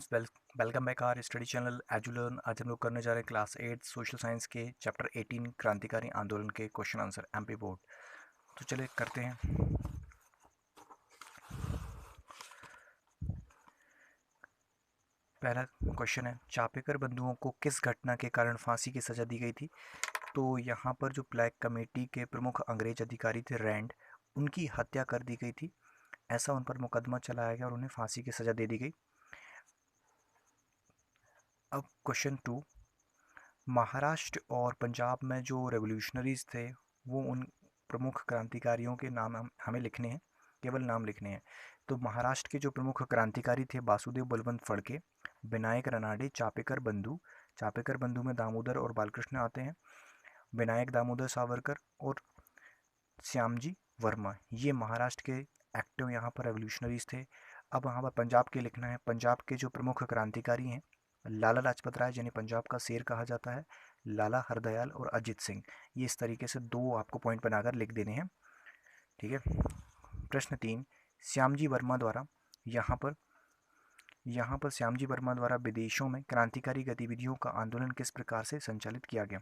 Welcome back our study channel Edulearn. आज हम लोग करने जा रहे हैं क्लास 8 सोशल साइंस के चैप्टर 18 क्रांतिकारी आंदोलन के क्वेश्चन आंसर एमपी बोर्ड। तो चलिए करते हैं। पहला क्वेश्चन है, चापेकर बंधुओं को किस घटना के कारण फांसी की सजा दी गई थी? तो यहाँ पर जो ब्लैक कमेटी के प्रमुख अंग्रेज अधिकारी थे रैंड, उनकी हत्या कर दी गई थी। ऐसा उन पर मुकदमा चलाया गया और उन्हें फांसी की सजा दे दी गई। अब क्वेश्चन 2, महाराष्ट्र और पंजाब में जो रेवोल्यूशनरीज थे वो उन प्रमुख क्रांतिकारियों के नाम हमें लिखने हैं, केवल नाम लिखने हैं। तो महाराष्ट्र के जो प्रमुख क्रांतिकारी थे वासुदेव बलवंत फड़के, विनायक रनाडे, चापेकर बंधु। चापेकर बंधु में दामोदर और बालकृष्ण आते हैं। विनायक दामोदर सावरकर और श्यामजी वर्मा, ये महाराष्ट्र के एक्टिव यहाँ पर रेवोल्यूशनरीज थे। अब यहाँ पर पंजाब के लिखना है। पंजाब के जो प्रमुख क्रांतिकारी हैं, लाला लाजपत राय जिन्हें पंजाब का शेर कहा जाता है, लाला हरदयाल और अजित सिंह। ये इस तरीके से दो आपको पॉइंट बनाकर लिख देने हैं, ठीक है। प्रश्न 3, श्यामजी वर्मा द्वारा यहाँ पर श्यामजी वर्मा द्वारा विदेशों में क्रांतिकारी गतिविधियों का आंदोलन किस प्रकार से संचालित किया गया?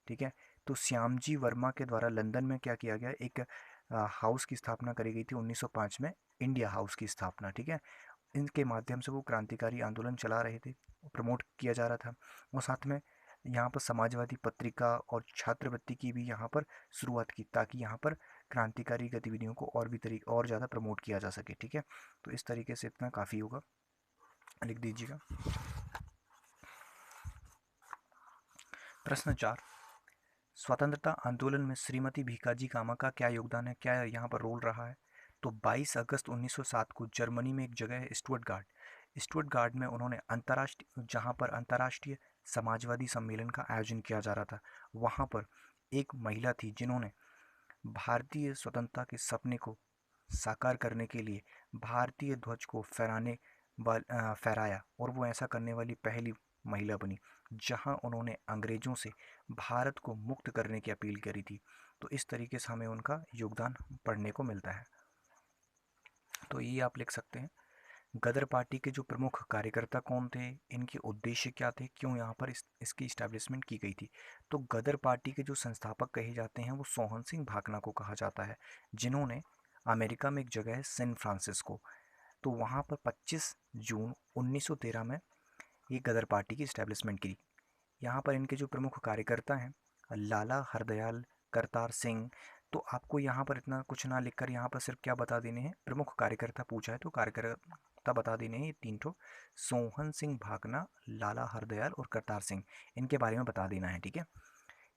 ठीक है। तो श्यामजी वर्मा के द्वारा लंदन में क्या किया गया, एक हाउस की स्थापना करी गई थी 1905 में, इंडिया हाउस की स्थापना, ठीक है। इनके माध्यम से वो क्रांतिकारी आंदोलन चला रहे थे, प्रमोट किया जा रहा था। और साथ में यहाँ पर समाजवादी पत्रिका और छात्रवृत्ति की भी यहाँ पर शुरुआत की, ताकि यहाँ पर क्रांतिकारी गतिविधियों को और भी और ज़्यादा प्रमोट किया जा सके, ठीक है। तो इस तरीके से इतना काफ़ी होगा, लिख दीजिएगा। प्रश्न 4, स्वतंत्रता आंदोलन में श्रीमती भीकाजी कामा का क्या योगदान है, क्या यहाँ पर रोल रहा है? तो 22 अगस्त 1907 को जर्मनी में एक जगह है स्टुटगार्ट में उन्होंने जहाँ पर अंतर्राष्ट्रीय समाजवादी सम्मेलन का आयोजन किया जा रहा था, वहाँ पर एक महिला थी जिन्होंने भारतीय स्वतंत्रता के सपने को साकार करने के लिए भारतीय ध्वज को फहराया, और वो ऐसा करने वाली पहली महिला बनी, जहां उन्होंने अंग्रेजों से भारत को मुक्त करने की अपील करी थी। तो इस तरीके से हमें उनका योगदान पढ़ने को मिलता है। तो ये आप लिख सकते हैं। गदर पार्टी के जो प्रमुख कार्यकर्ता कौन थे, इनके उद्देश्य क्या थे, क्यों यहाँ पर इसकी इस्टेब्लिशमेंट की गई थी? तो गदर पार्टी के जो संस्थापक कहे जाते हैं वो सोहन सिंह भाकना को कहा जाता है, जिन्होंने अमेरिका में एक जगह है सैन फ्रांसिस्को, तो वहाँ पर 25 जून 1913 में ये गदर पार्टी की इस्टेब्लिशमेंट की। यहाँ पर इनके जो प्रमुख कार्यकर्ता हैं, लाला हरदयाल, करतार सिंह। तो आपको यहाँ पर इतना कुछ ना लिखकर यहाँ पर सिर्फ क्या बता देने हैं, प्रमुख कार्यकर्ता पूछा है तो कार्यकर्ता बता देने हैं, ये तीन ठो, सोहन सिंह भाकना, लाला हरदयाल और करतार सिंह, इनके बारे में बता देना है, ठीक है।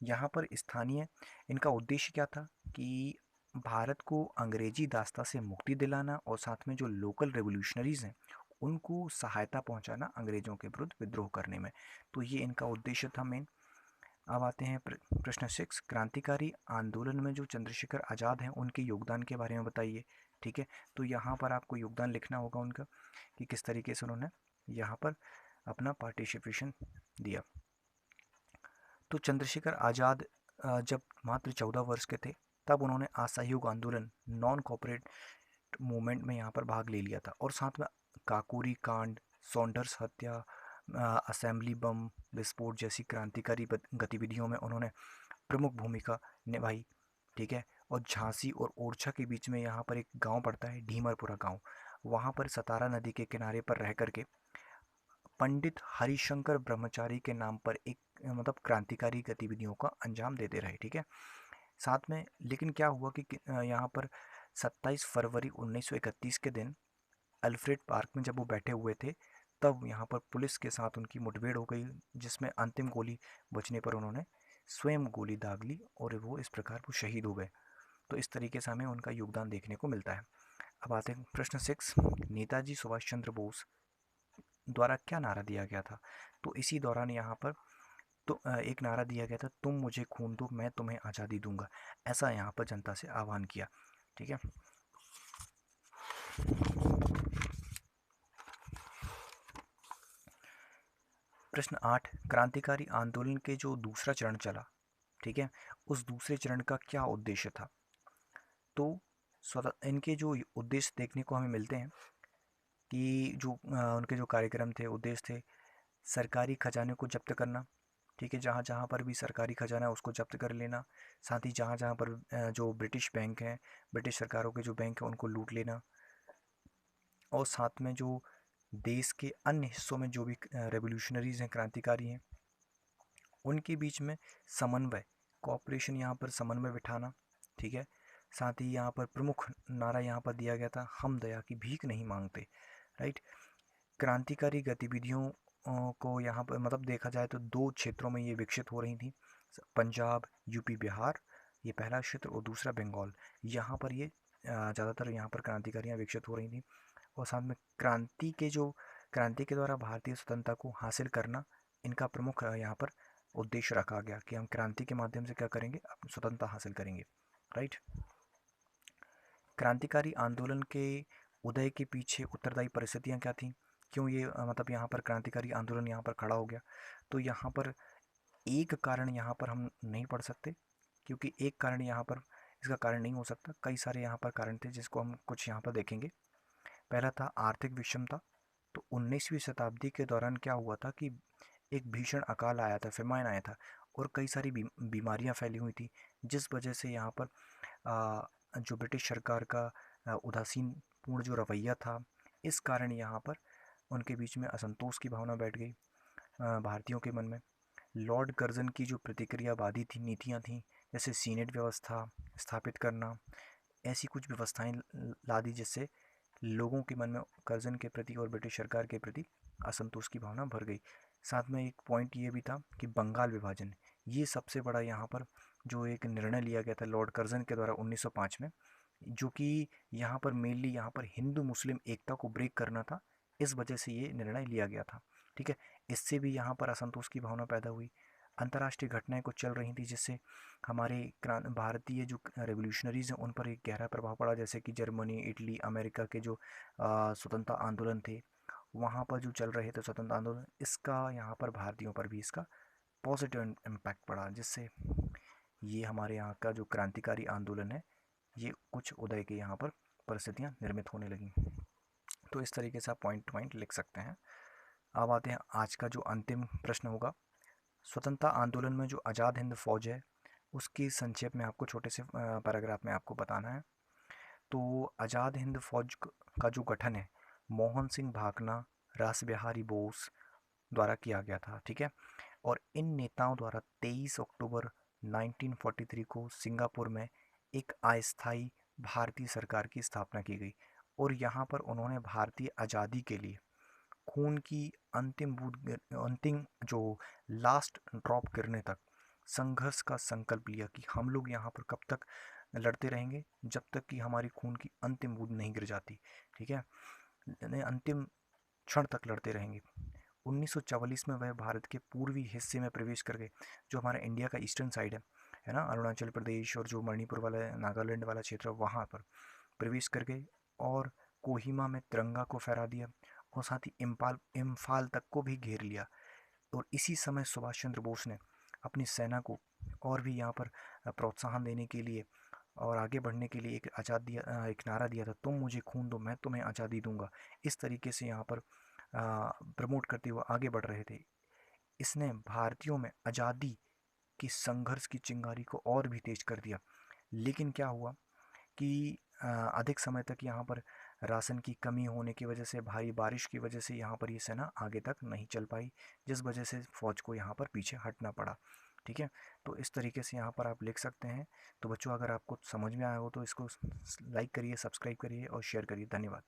यहाँ पर स्थानीय इनका उद्देश्य क्या था कि भारत को अंग्रेजी दास्ता से मुक्ति दिलाना और साथ में जो लोकल रेवोल्यूशनरीज हैं उनको सहायता पहुंचाना अंग्रेजों के विरुद्ध विद्रोह करने में। तो ये इनका उद्देश्य था मेन। अब आते हैं प्रश्न 6, क्रांतिकारी आंदोलन में जो चंद्रशेखर आज़ाद हैं उनके योगदान के बारे में बताइए, ठीक है। तो यहाँ पर आपको योगदान लिखना होगा उनका, कि किस तरीके से उन्होंने यहाँ पर अपना पार्टिसिपेशन दिया। तो चंद्रशेखर आज़ाद जब मात्र 14 वर्ष के थे तब उन्होंने असहयोग आंदोलन, नॉन कॉपरेट मूवमेंट में यहाँ पर भाग ले लिया था, और साथ में काकोरी कांड, सॉन्डर्स हत्या, असेंबली बम विस्फोट जैसी क्रांतिकारी गतिविधियों में उन्होंने प्रमुख भूमिका निभाई, ठीक है। और झांसी और ओरछा के बीच में यहाँ पर एक गांव पड़ता है ढीमरपुरा गांव, वहाँ पर सतारा नदी के किनारे पर रह करके पंडित हरिशंकर ब्रह्मचारी के नाम पर एक मतलब क्रांतिकारी गतिविधियों का अंजाम देते रहे, ठीक है। साथ में लेकिन क्या हुआ कि यहाँ पर 27 फरवरी 1931 के दिन अल्फ्रेड पार्क में जब वो बैठे हुए थे, तब यहाँ पर पुलिस के साथ उनकी मुठभेड़ हो गई, जिसमें अंतिम गोली बचने पर उन्होंने स्वयं गोली दाग ली और वो इस प्रकार वो शहीद हो गए। तो इस तरीके से हमें उनका योगदान देखने को मिलता है। अब आते हैं प्रश्न 6, नेताजी सुभाष चंद्र बोस द्वारा क्या नारा दिया गया था? तो इसी दौरान यहाँ पर तो एक नारा दिया गया था, तुम मुझे खून दो मैं तुम्हें आज़ादी दूंगा, ऐसा यहाँ पर जनता से आह्वान किया, ठीक है। प्रश्न 8, क्रांतिकारी आंदोलन के जो दूसरा चरण चला, ठीक है, उस दूसरे चरण का क्या उद्देश्य था? तो इनके जो उद्देश्य देखने को हमें मिलते हैं, कि जो उनके जो कार्यक्रम थे, उद्देश्य थे, सरकारी खजाने को जब्त करना। ठीक है, जहाँ जहाँ पर भी सरकारी खजाना है उसको जब्त कर लेना। साथ ही जहाँ जहाँ पर जो ब्रिटिश बैंक हैं, ब्रिटिश सरकारों के जो बैंक हैं उनको लूट लेना। और साथ में जो देश के अन्य हिस्सों में जो भी रेवोल्यूशनरीज हैं, क्रांतिकारी हैं, उनके बीच में समन्वय, कोऑपरेशन, यहाँ पर समन्वय बिठाना। ठीक है, साथ ही यहाँ पर प्रमुख नारा यहाँ पर दिया गया था, हम दया की भीख नहीं मांगते। राइट। क्रांतिकारी गतिविधियों को यहाँ पर मतलब देखा जाए तो दो क्षेत्रों में ये विकसित हो रही थी। पंजाब, यूपी, बिहार, ये पहला क्षेत्र, और दूसरा बंगाल। यहाँ पर ये ज़्यादातर यहाँ पर क्रांतिकारियाँ विकसित हो रही थी। और साथ में क्रांति के द्वारा भारतीय स्वतंत्रता को हासिल करना, इनका प्रमुख यहाँ पर उद्देश्य रखा गया कि हम क्रांति के माध्यम से क्या करेंगे, अपनी स्वतंत्रता हासिल करेंगे। राइट। क्रांतिकारी आंदोलन के उदय के पीछे उत्तरदायी परिस्थितियाँ क्या थीं, क्यों ये मतलब यहाँ पर क्रांतिकारी आंदोलन यहाँ पर खड़ा हो गया। तो यहाँ पर एक कारण यहाँ पर हम नहीं पढ़ सकते, क्योंकि एक कारण यहाँ पर इसका कारण नहीं हो सकता। कई सारे यहाँ पर कारण थे जिसको हम कुछ यहाँ पर देखेंगे। पहला था आर्थिक विषमता। तो 19वीं शताब्दी के दौरान क्या हुआ था कि एक भीषण अकाल आया था, फेमाइन आया था, और कई सारी बीमारियां फैली हुई थी, जिस वजह से यहाँ पर जो ब्रिटिश सरकार का उदासीन पूर्ण जो रवैया था, इस कारण यहाँ पर उनके बीच में असंतोष की भावना बैठ गई भारतीयों के मन में। लॉर्ड कर्जन की जो प्रतिक्रियावादी थी नीतियाँ थीं, जैसे सीनेट व्यवस्था स्थापित करना, ऐसी कुछ व्यवस्थाएं ला दी जिससे लोगों के मन में कर्जन के प्रति और ब्रिटिश सरकार के प्रति असंतोष की भावना भर गई। साथ में एक पॉइंट ये भी था कि बंगाल विभाजन, ये सबसे बड़ा यहाँ पर जो एक निर्णय लिया गया था लॉर्ड कर्जन के द्वारा 1905 में, जो कि यहाँ पर मेनली यहाँ पर हिंदू मुस्लिम एकता को ब्रेक करना था। इस वजह से ये निर्णय लिया गया था। ठीक है, इससे भी यहाँ पर असंतोष की भावना पैदा हुई। अंतर्राष्ट्रीय घटनाएं कुछ चल रही थी जिससे हमारे भारतीय जो रेवोल्यूशनरीज हैं उन पर एक गहरा प्रभाव पड़ा, जैसे कि जर्मनी, इटली, अमेरिका के जो स्वतंत्रता आंदोलन थे, वहाँ पर जो चल रहे थे स्वतंत्रता आंदोलन, इसका यहाँ पर भारतीयों पर भी इसका पॉजिटिव इम्पैक्ट पड़ा, जिससे ये हमारे यहाँ का जो क्रांतिकारी आंदोलन है, ये कुछ उदय के यहाँ पर परिस्थितियाँ निर्मित होने लगी। तो इस तरीके से आप पॉइंट टू पॉइंट लिख सकते हैं। अब आते हैं आज का जो अंतिम प्रश्न होगा। स्वतंत्रता आंदोलन में जो आज़ाद हिंद फौज है, उसकी संक्षेप में आपको छोटे से पैराग्राफ में आपको बताना है। तो आज़ाद हिंद फौज का जो गठन है, मोहन सिंह भाकना, रास बिहारी बोस द्वारा किया गया था। ठीक है, और इन नेताओं द्वारा 23 अक्टूबर 1943 को सिंगापुर में एक अस्थायी भारतीय सरकार की स्थापना की गई, और यहाँ पर उन्होंने भारतीय आज़ादी के लिए खून की अंतिम बूंद, अंतिम जो लास्ट ड्रॉप गिरने तक संघर्ष का संकल्प लिया कि हम लोग यहाँ पर कब तक लड़ते रहेंगे, जब तक कि हमारी खून की अंतिम बूंद नहीं गिर जाती। ठीक है, अंतिम क्षण तक लड़ते रहेंगे। 1944 में वह भारत के पूर्वी हिस्से में प्रवेश कर गए, जो हमारा इंडिया का ईस्टर्न साइड है ना, अरुणाचल प्रदेश और जो मणिपुर वाला नागालैंड वाला क्षेत्र, वहाँ पर प्रवेश कर गए, और कोहिमा में तिरंगा को फहरा दिया, और साथ ही इम्फाल तक को भी घेर लिया। और इसी समय सुभाष चंद्र बोस ने अपनी सेना को और भी यहाँ पर प्रोत्साहन देने के लिए और आगे बढ़ने के लिए एक नारा दिया था, तुम मुझे खून दो मैं तुम्हें आज़ादी दूंगा। इस तरीके से यहाँ पर प्रमोट करते हुए आगे बढ़ रहे थे। इसने भारतीयों में आज़ादी की संघर्ष की चिंगारी को और भी तेज कर दिया। लेकिन क्या हुआ कि अधिक समय तक यहाँ पर राशन की कमी होने की वजह से, भारी बारिश की वजह से यहाँ पर ये सेना आगे तक नहीं चल पाई, जिस वजह से फौज को यहाँ पर पीछे हटना पड़ा। ठीक है, तो इस तरीके से यहाँ पर आप लिख सकते हैं। तो बच्चों, अगर आपको समझ में आया हो तो इसको लाइक करिए, सब्सक्राइब करिए और शेयर करिए। धन्यवाद।